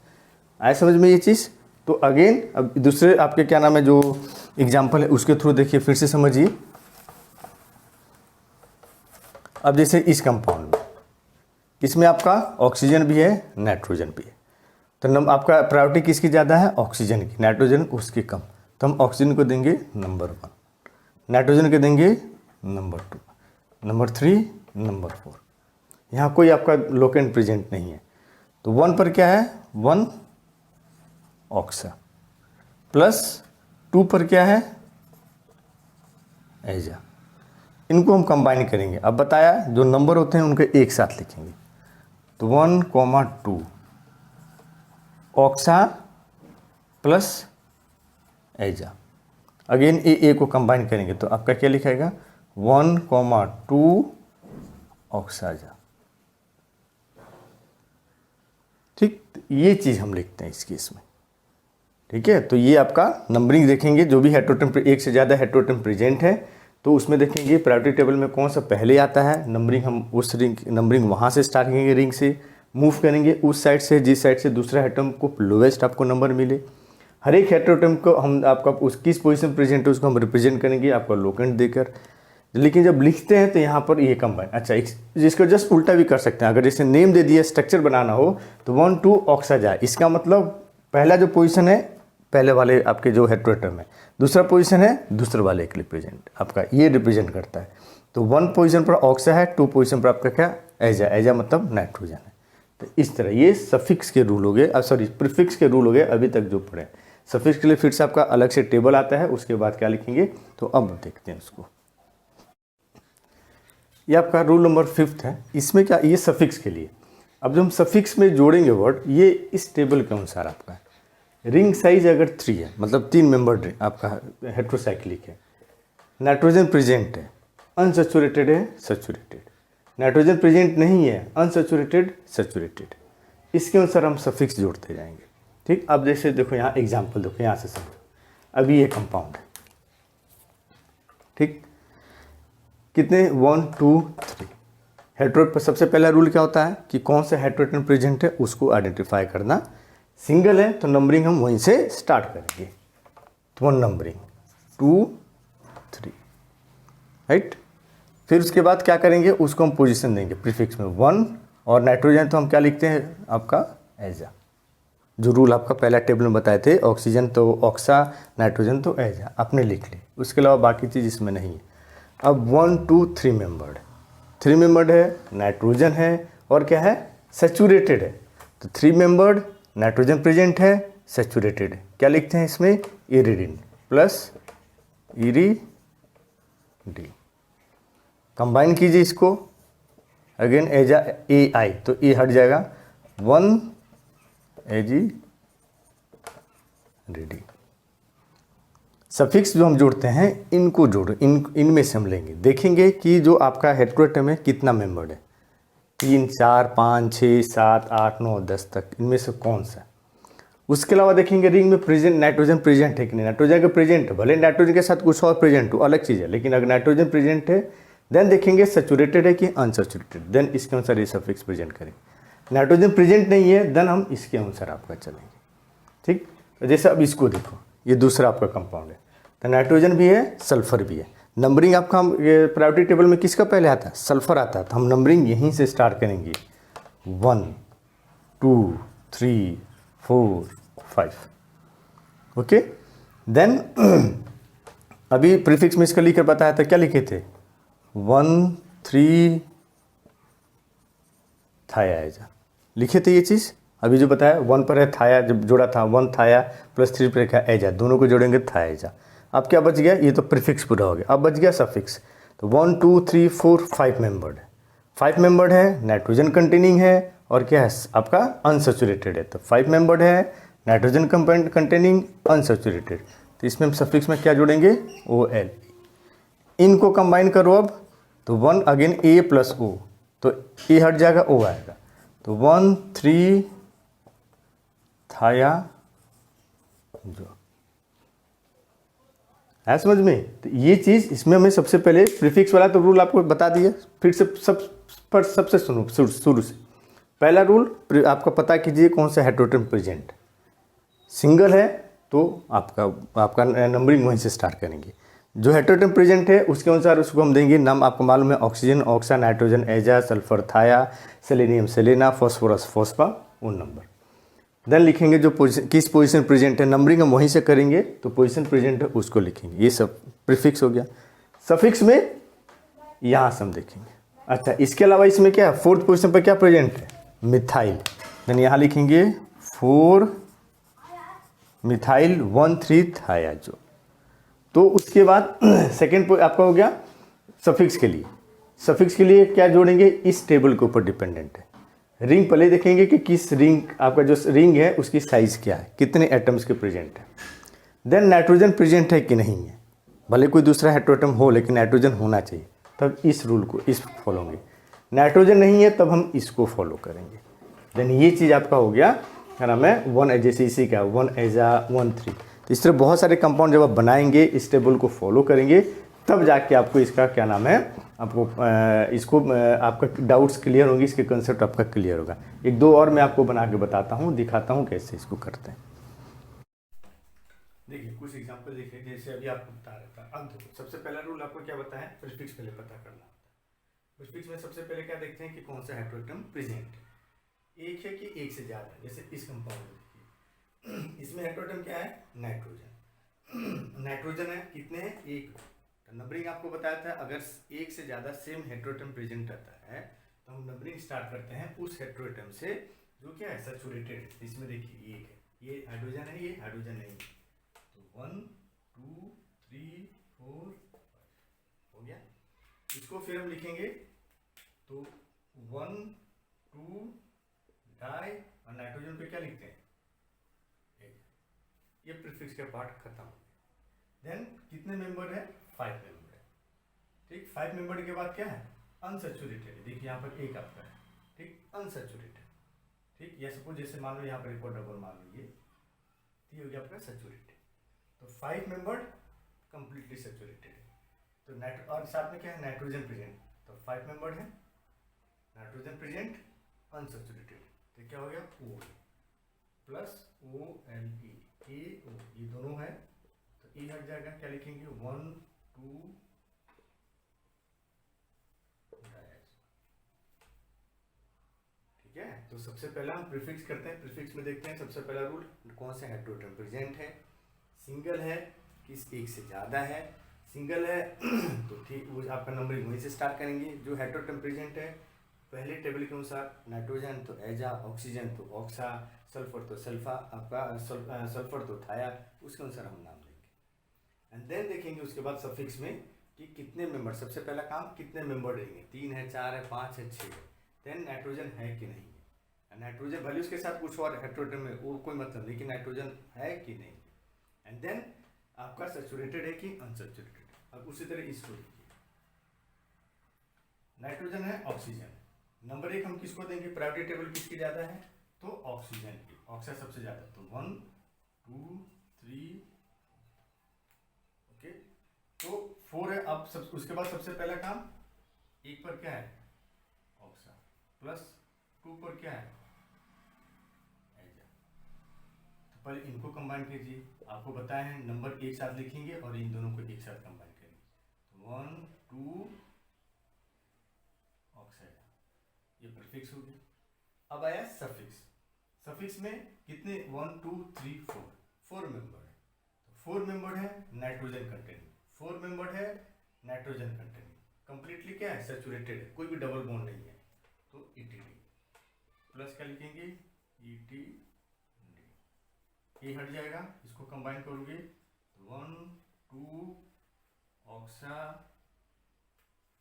आए समझ में ये चीज़। तो अगेन अब दूसरे आपके क्या नाम है जो एग्जाम्पल है उसके थ्रू देखिए, फिर से समझिए। अब जैसे इस कंपाउंड में, इसमें आपका ऑक्सीजन भी है, नाइट्रोजन भी है, तो आपका प्रायोरिटी किसकी ज़्यादा है, ऑक्सीजन की, नाइट्रोजन उसकी कम। तो हम ऑक्सीजन को देंगे नंबर 1, नाइट्रोजन के देंगे नंबर 2, नंबर 3, नंबर 4। यहाँ कोई आपका लोकेंट प्रेजेंट नहीं है। तो 1 पर क्या है, 1 ऑक्सा, प्लस 2 पर क्या है, एजा। इनको हम कंबाइन करेंगे। अब बताया जो नंबर होते हैं उनके एक साथ लिखेंगे। तो 1 2 ऑक्सा प्लस एजा। अगेन ए को कंबाइन करेंगे तो आपका क्या लिखाएगा, 1 2 ऑक्साजा। ठीक, ये चीज़ हम लिखते हैं इस केस में। ठीक है, तो ये आपका नंबरिंग देखेंगे, जो भी हेटेरोटम एक से ज़्यादा हेटेरोटम प्रेजेंट है तो उसमें देखेंगे प्रायोरिटी टेबल में कौन सा पहले आता है, नंबरिंग हम उस नंबरिंग वहाँ से स्टार्ट करेंगे, रिंग से मूव करेंगे उस साइड से जिस साइड से दूसरा हेटेरोटम को लोवेस्ट आपको नंबर मिले। हर एक हेटेरोटम को हम आपका उस किस पोजीशन प्रेजेंट है उसको हम रिप्रेजेंट करेंगे आपका लोकेंट देकर। लेकिन जब लिखते हैं तो यहाँ पर ये कंबाइन, अच्छा जिसको जस्ट उल्टा भी कर सकते हैं। अगर जैसे नेम दे दिया, स्ट्रक्चर बनाना हो तो 1 2 ऑक्साजा, इसका मतलब पहला जो पोजीशन है पहले वाले आपके जो हेटेरोटम है, दूसरा पोजीशन है दूसरे वाले के रिप्रेजेंट, आपका ये रिप्रेजेंट करता है। तो 1 पोजीशन पर ऑक्सा है, 2 पोजीशन पर आपका क्या, एजा, एजा मतलब नाइट्रोजन है। तो इस तरह ये सफिक्स के रूल हो गए, सॉरी प्रीफिक्स के रूल हो गए अभी तक जो पढ़े। सफिक्स के लिए फिर से आपका अलग से टेबल आता है, उसके बाद क्या लिखेंगे तो अब देखते हैं उसको। ये आपका रूल नंबर 5 है। इसमें क्या, ये सफिक्स के लिए। अब जब हम सफिक्स में जोड़ेंगे वर्ड, ये इस टेबल के अनुसार आपका है। रिंग साइज अगर 3 है, मतलब 3 मेंबर रिंग आपका हेट्रोसाइक्लिक है, नाइट्रोजन प्रेजेंट है, अनसैचुरेटेड है, सैचुरेटेड, नाइट्रोजन प्रेजेंट नहीं है, अनसैचुरेटेड, सैचुरेटेड, इसके अनुसार हम सफिक्स जोड़ते जाएंगे। ठीक, अब जैसे देखो यहाँ एग्जाम्पल देखो, यहाँ से समझो। अभी ये कंपाउंड है, ठीक, कितने 1 2 3, हेटेरो सबसे पहला रूल क्या होता है कि कौन सा हेटेरोटोन प्रेजेंट है उसको आइडेंटिफाई करना। सिंगल है तो नंबरिंग हम वहीं से स्टार्ट करेंगे, तो 1 नंबरिंग, 2 3, राइट। फिर उसके बाद क्या करेंगे, उसको हम पोजीशन देंगे प्रीफिक्स में 1, और नाइट्रोजन तो हम क्या लिखते हैं आपका एजा, जो रूल आपका पहला टेबल में बताए थे, ऑक्सीजन तो ऑक्सा, नाइट्रोजन तो एजा, आपने लिख ली। उसके अलावा बाकी चीज़ इसमें नहीं है। अब 1 2 3 मेंबर्ड, 3 मेंबर्ड है, नाइट्रोजन है और क्या है, सेचूरेटेड है। तो 3 मेंबर्ड, नाइट्रोजन प्रेजेंट है, सेचूरेटेड है, क्या लिखते हैं इसमें, इरिडिन प्लस इरिडी। कंबाइन कीजिए इसको, अगेन एजा ए आई, तो ए हट जाएगा, 1 एजी रेडी। सफिक्स जो हम जोड़ते हैं इनको जोड़ो, इनमें से हम लेंगे, देखेंगे कि जो आपका हेटेरोटोन में कितना मेंबर्ड है, 3 4 5 6 7 8 9 10 तक, इनमें से कौन सा। उसके अलावा देखेंगे रिंग में प्रेजेंट नाइट्रोजन प्रेजेंट है कि नहीं। नाइट्रोजन का प्रेजेंट है, भले नाइट्रोजन के साथ कुछ और प्रेजेंट हो, अलग चीज़ है, लेकिन अगर नाइट्रोजन प्रेजेंट है देन देखेंगे सैचुरेटेड है कि अनसैचुरेटेड, देन इसके अनुसार ये सफिक्स प्रेजेंट करेंगे। नाइट्रोजन प्रेजेंट नहीं है देन हम इसके अनुसार आपका चलेंगे, ठीक। तो जैसे अब इसको देखो, ये दूसरा आपका कंपाउंड है, तो नाइट्रोजन भी है, सल्फर भी है। नंबरिंग आपका हम ये प्रायोरिटी टेबल में किसका पहले आता है, सल्फर आता है, तो हम नंबरिंग यहीं से स्टार्ट करेंगे, 1 2 3 4 5, ओके। देन अभी प्रीफिक्स में इसका लिखकर बताया था, क्या लिखे थे, 1 3 थाया एजा लिखे थे ये चीज़। अभी जो बताया 1 पर है थाया, जब जोड़ा था 1 थाया प्लस 3 पर लिखा एजा, दोनों को जोड़ेंगे थाया एजा। अब क्या बच गया, ये तो प्रीफिक्स पूरा हो गया, अब बच गया सफिक्स। तो 1 2 3 4 5 मेंबर्ड है, 5 मेंबर्ड है, नाइट्रोजन कंटेनिंग है और क्या है आपका अनसैचुरेटेड है। तो 5 मेंबर्ड है, नाइट्रोजन कंटेनिंग, अनसैचुरेटेड, तो इसमें हम सफिक्स में क्या जोड़ेंगे, OL। इनको कंबाइन करो अब, तो 1 अगेन A प्लस O, तो A हट जाएगा, O आएगा, तो 1 3 थाया जो है, समझ में। तो ये चीज़ इसमें हमें सबसे पहले प्रीफिक्स वाला तो रूल आपको बता दिया, फिर से सबसे सुनो शुरू से। पहला रूल आपका पता कीजिए कौन सा हेटेरोटोन प्रेजेंट, सिंगल है तो आपका नंबरिंग वहीं से स्टार्ट करेंगे। जो हेटेरोटोन प्रेजेंट है उसके अनुसार उसको हम देंगे नाम, आपको मालूम है, oxygen oxa, nitrogen aza, sulphur thia, selenium selena, phosphorus phospha, 1 number. Then लिखेंगे जो किस पोजीशन प्रेजेंट है, नंबरिंग हम वहीं से करेंगे, तो पोजीशन प्रेजेंट है उसको लिखेंगे। ये सब प्रीफिक्स हो गया। सफिक्स में यहाँ से हम देखेंगे, अच्छा इसके अलावा इसमें क्या है, 4th पोजीशन पर क्या प्रेजेंट है, मिथाइल, देन यहाँ लिखेंगे 4 मिथाइल 1 3 थायाजो। तो उसके बाद सेकेंड आपका हो गया सफिक्स के लिए। सफिक्स के लिए क्या जोड़ेंगे, इस टेबल के ऊपर डिपेंडेंट है। रिंग पहले देखेंगे कि किस रिंग, आपका जो रिंग है उसकी साइज़ क्या है, कितने एटम्स के प्रेजेंट है। देन नाइट्रोजन प्रेजेंट है कि नहीं है, भले कोई दूसरा हेटेरोटोन हो लेकिन नाइट्रोजन होना चाहिए, तब इस रूल को इस फॉलो होंगे। नाइट्रोजन नहीं है तब हम इसको फॉलो करेंगे। देन ये चीज़ आपका हो गया, क्या नाम है, 1 जैसे इसी का 1 एजा 1 3। तो इस तरह बहुत सारे कंपाउंड जब आप बनाएंगे, इस टेबल को फॉलो करेंगे, तब जाके आपको इसका क्या नाम है, आपको इसको आपका डाउट्स क्लियर होंगे, इसके कंसेप्ट आपका क्लियर होगा। 1 2 और मैं आपको बना के बताता हूँ, दिखाता हूँ कैसे इसको करते हैं। देखिए कुछ एग्जांपल देखिए, जैसे अभी आपको बता रहा था। अब देखो सबसे पहला रूल आपको क्या बताया है, प्रीफिक्स पहले पता करना होता है। प्रीफिक्स में सबसे पहले क्या देखते हैं कि कौन सा हेटेरोटोन प्रेजेंट है, एक है कि एक से ज़्यादा। जैसे इस कंपाउंड में देखिए, इसमें हेटेरोटोन क्या है, नाइट्रोजन। नाइट्रोजन है कितने हैं, 1। तो नंबरिंग आपको बताया था, अगर एक से ज़्यादा सेम हेटेरोटोन प्रेजेंट रहता है तो हम नंबरिंग स्टार्ट करते हैं उस हेटेरोटोन से जो क्या है सैचुरेटेड। इसमें देखिए 1 है, ये हाइड्रोजन है, ये हाइड्रोजन नहीं है, तो 1 2 3 4 5 हो गया। इसको फिर हम लिखेंगे, तो 1 2 डाई और नाइट्रोजन पे क्या लिखते हैं, 1। ये प्रीफिक्स का पार्ट खत्म हो गया। देन कितने मेंबर है, 5 मेंबर है, ठीक। 5 मेंबर के बाद क्या है, अनसैचुरेटेड। देखिए यहाँ पर 1 आपका है, ठीक, अनसैचुरेटेड, ठीक। या सपोज जैसे मान लो यहाँ पर एक और डबल मान लीजिए, ये हो गया आपका सैचुरेटेड। तो 5 मेंबर कंप्लीटली सैचुरेटेड है। तो और साथ में क्या है, नाइट्रोजन प्रेजेंट, तो 5 मेंबर है, नाइट्रोजन प्रेजेंट अनसैचुरेटेड, तो क्या हो गया O plus O L A ओ, ये दोनों है तो ए हट जाएगा, क्या लिखेंगे 1 2 डायज़ो। ठीक है, तो सबसे पहला हम प्रीफिक्स करते हैं। प्रीफिक्स में देखते हैं सबसे पहला रूल कौन सा हेटेरोटोम प्रेजेंट है, सिंगल है, किस एक से ज़्यादा है। सिंगल है तो ठीक वो आपका नंबरिंग वहीं से स्टार्ट करेंगे। जो हेटेरोटोम प्रेजेंट है पहले टेबल के अनुसार नाइट्रोजन तो एजा, ऑक्सीजन तो ऑक्सा, सल्फर तो सल्फा, आपका सल्फर तो थाया, उसके अनुसार हम नाम देंगे। एंड देन देखेंगे उसके बाद सफिक्स में कि कितने मेंबर, सबसे पहला काम कितने मेंबर रहेंगे, 3 है, 4 है, 5 है, 6 है। देन नाइट्रोजन है कि नहीं है, नाइट्रोजन भले उसके साथ कुछ और हेटेरोटोम में वो कोई मतलब नहीं कि नाइट्रोजन है कि नहीं। एंड देन आपका सैचुरेटेड है कि अनसैचुरेटेड। अब उसी तरह इसको देखिए, नाइट्रोजन है, ऑक्सीजन। नंबर 1 हम किसको देंगे, प्रायोरिटी टेबल किसकी ज़्यादा है तो ऑक्सीजन की, ऑक्सीजन सबसे ज़्यादा, तो 1 2 3 ओके, तो 4 है। अब सब उसके बाद सबसे पहला काम 1 पर क्या है ऑक्सा, प्लस 2 पर क्या है एजा। तो पहले इनको कंबाइन कीजिए, आपको बताया है नंबर एक साथ लिखेंगे और इन दोनों को एक साथ कंबाइन करेंगे, तो 1 2 ऑक्साइड, ये प्रीफिक्स हो गया। अब आया सफिक्स। सफिक्स में कितने 1 2 3 4 मेंबर है, तो 4 मेंबर है नाइट्रोजन कंटेनिंग, 4 मेंबर है नाइट्रोजन कंटेनिंग, कंप्लीटली क्या है सैचुरेटेड है, कोई भी डबल बॉन्ड नहीं है, तो ईटीडी प्लस क्या लिखेंगे ईटीडी, ये हट जाएगा, इसको कंबाइन करोगे तो 1 2 ऑक्सा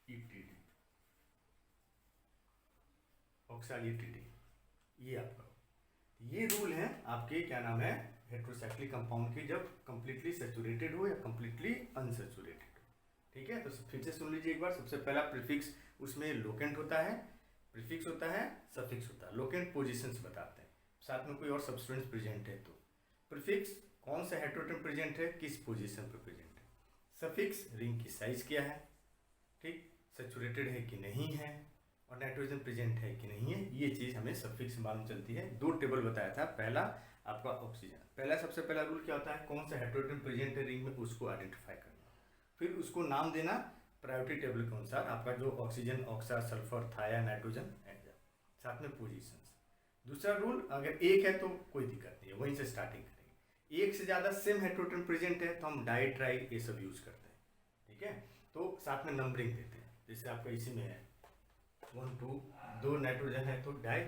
ईटीडी, ऑक्सा ईटीडी, ये आपका, ये रूल है आपके क्या नाम है हेटेरोसाइक्लिक कंपाउंड की, जब कंप्लीटली सैचुरेटेड हो या कंप्लीटली अनसैचुरेटेड हो। ठीक है, तो फिर से सुन लीजिए एक बार। सबसे पहला प्रीफिक्स, उसमें लोकेंट होता है, प्रीफिक्स होता है, सफिक्स होता है। लोकेंट पोजीशंस बताते हैं, साथ में कोई और सब्सटेंस प्रेजेंट है तो। प्रीफिक्स कौन सा हेटेरोटोम प्रेजेंट है, किस पोजीशन पर प्रेजेंट है। सफिक्स रिंग की साइज क्या है, ठीक, सैचुरेटेड है कि नहीं है, और नाइट्रोजन प्रेजेंट है कि नहीं है, ये चीज़ हमें सफिक्स मालूम चलती है। 2 टेबल बताया था, पहला आपका ऑक्सीजन, पहला सबसे पहला रूल क्या होता है, कौन सा हेटेरोटोम प्रेजेंट है रिंग में उसको आइडेंटिफाई करना, फिर उसको नाम देना प्रायोरिटी टेबल के अनुसार, आपका जो ऑक्सीजन, ऑक्सा, सल्फर, थाया, नाइट्रोजन, साथ में पोजीशंस। दूसरा रूल, अगर एक है तो कोई दिक्कत नहीं है, वहीं से स्टार्टिंग करेंगे। एक से ज़्यादा सेम हेटेरोटोम प्रेजेंट है तो हम डाई ट्राई ये सब यूज करते हैं। ठीक है, तो साथ में नंबरिंग देते हैं, जैसे आपका इसी में है 1 2, 2 नाइट्रोजन है तो डाई,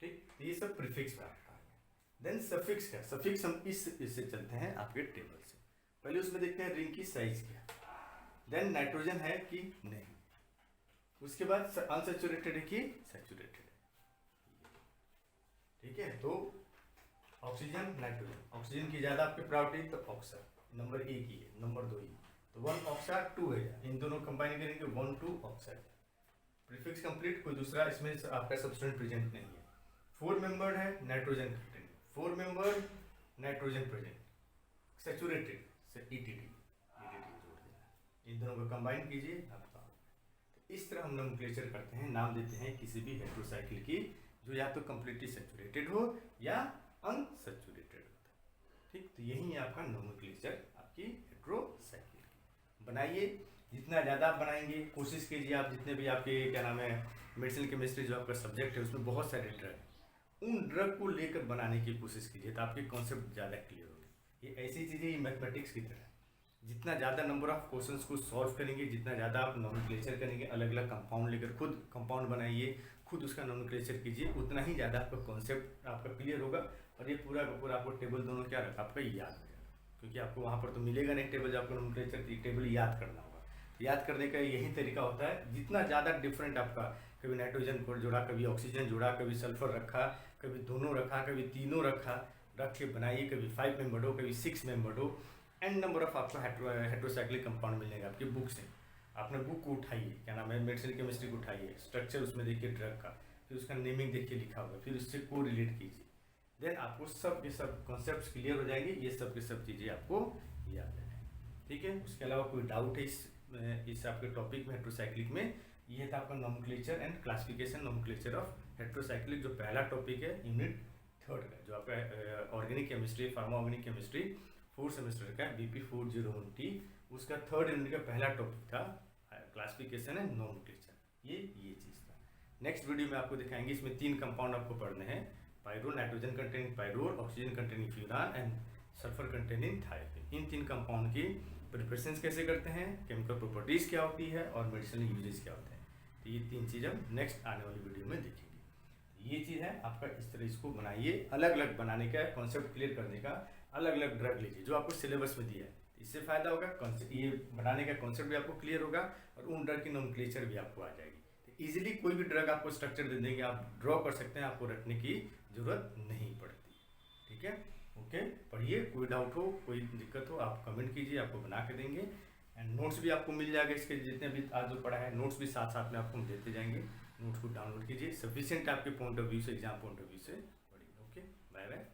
ठीक, तो ये सब प्रीफिक्स में आपका आ गया। देन सफिक्स क्या, सफिक्स हम इससे चलते हैं आपके टेबल से। पहले उसमें देखते हैं रिंग की साइज क्या, देन नाइट्रोजन है कि नहीं, उसके बाद अनसैचुरेटेड है कि सैचुरेटेड है। ठीक है, तो ऑक्सीजन, नाइट्रोजन, ऑक्सीजन की ज्यादा आपकी प्रायोरिटी तो ऑक्सा नंबर 1 ही है, नंबर 2 ही, तो 1 ऑक्सा 2 है, इन दोनों कंबाइन करेंगे 1 2 ऑक्साइड। प्रीफिक्स कंप्लीट, कोई दूसरा इसमें आपका सब्सटेंस प्रेजेंट नहीं है। 4 मेंबर है nitrogen content, 4 member nitrogen present, saturated से ईटीडी जोड़ देना, इन दोनों को कंबाइन कीजिए आपका। तो इस तरह हम नोमेनक्लेचर करते हैं, नाम देते हैं किसी भी हेटेरोसाइकिल की जो या तो कंप्लीटली सैचुरेटेड हो या अनसैचुरेटेड होता है। ठीक, तो यही है आपका नोमेनक्लेचर आपकी हेटेरोसाइकिल की। बनाइए, जितना ज़्यादा आप बनाएंगे, कोशिश कीजिए आप जितने भी आपके क्या नाम है मेडिसिन केमिस्ट्री जो आपका सब्जेक्ट है उसमें बहुत सारे ड्रग, उन ड्रग को लेकर बनाने की कोशिश कीजिए तो आपके कॉन्सेप्ट ज़्यादा क्लियर होंगे। ये ऐसी चीज़ें, ये मैथमेटिक्स की तरह है, जितना ज़्यादा नंबर ऑफ क्वेश्चंस को सॉल्व करेंगे, जितना ज़्यादा आप नोमेनक्लेचर करेंगे, अलग अलग कंपाउंड लेकर खुद कंपाउंड बनाइए, खुद उसका नोमेनक्लेचर कीजिए, उतना ही ज़्यादा आपका कॉन्सेप्ट आपका क्लियर होगा। और ये पूरा का पूरा आपको टेबल दोनों क्या रखा आपका याद हो जाएगा, क्योंकि आपको वहाँ पर तो मिलेगा नहीं टेबल, जो आपको नोमेनक्लेचर की टेबल याद करना होगा। याद करने का यही तरीका होता है, जितना ज़्यादा डिफरेंट आपका, कभी नाइट्रोजन को जोड़ा, कभी ऑक्सीजन जोड़ा, कभी सल्फर रखा, कभी दोनों रखा, कभी तीनों रखा, रख के बनाइए, कभी 5 मेंबर हो, कभी 6 मेंबर हो, एंड नंबर ऑफ आपको हेटेरोसाइक्लिक कंपाउंड मिलेगा आपकी बुक से। आपने बुक को उठाइए, क्या नाम है मेडिसिन केमिस्ट्री को उठाइए, स्ट्रक्चर उसमें देखिए ड्रग का, फिर उसका नेमिंग देखिए लिखा होगा, फिर उससे को रिलेट कीजिए, देन आपको सब के सब कॉन्सेप्ट क्लियर हो जाएंगे, ये सब के सब चीज़ें आपको याद है। ठीक है, उसके अलावा कोई डाउट है इस आपके टॉपिक में हेटेरोसाइक्लिक में, ये था आपका nomenclature and classification nomenclature of heterocyclic, जो पहला टॉपिक है यूनिट 3 का, जो आपका organic chemistry, pharma organic chemistry 4th semester का BP 401T, उसका 3rd यूनिट का पहला टॉपिक था क्लासिफिकेशन एंड नोमेनक्लेचर। ये चीज़ था। नेक्स्ट वीडियो में आपको दिखाएंगे, इसमें 3 कंपाउंड आपको पढ़ने हैं, pyrrole, nitrogen containing pyrrole, oxygen containing furan and sulphur containing thiophene. In 3 compound की प्रिपरेशन कैसे करते हैं, केमिकल प्रॉपर्टीज क्या होती है और मेडिसिनल यूजेस क्या होते हैं। तो ये 3 चीज़ हम नेक्स्ट आने वाली वीडियो में देखेंगे। ये चीज़ है आपका, इस तरह इसको बनाइए, अलग अलग बनाने का कॉन्सेप्ट क्लियर करने का, अलग अलग ड्रग लीजिए जो आपको सिलेबस में दिया है, इससे फायदा होगा। ये बनाने का कॉन्सेप्ट भी आपको क्लियर होगा और उन ड्रग की नोमेनक्लेचर भी आपको आ जाएगी। तो इजीली कोई भी ड्रग आपको स्ट्रक्चर दे देंगे, आप ड्रॉ कर सकते हैं, आपको रटने की जरूरत नहीं पड़ती। ठीक है, ओके, पढ़िए, कोई डाउट हो, कोई दिक्कत हो आप कमेंट कीजिए, आपको बना के देंगे। एंड नोट्स भी आपको मिल जाएगा, इसके जितने भी आज जो पढ़ा है नोट्स भी साथ साथ में आपको देते जाएंगे। नोट्स को डाउनलोड कीजिए, सफिशिएंट आपके पॉइंट ऑफ व्यू से, एग्जाम पॉइंट ऑफ व्यू से पढ़िए। Okay, bye bye.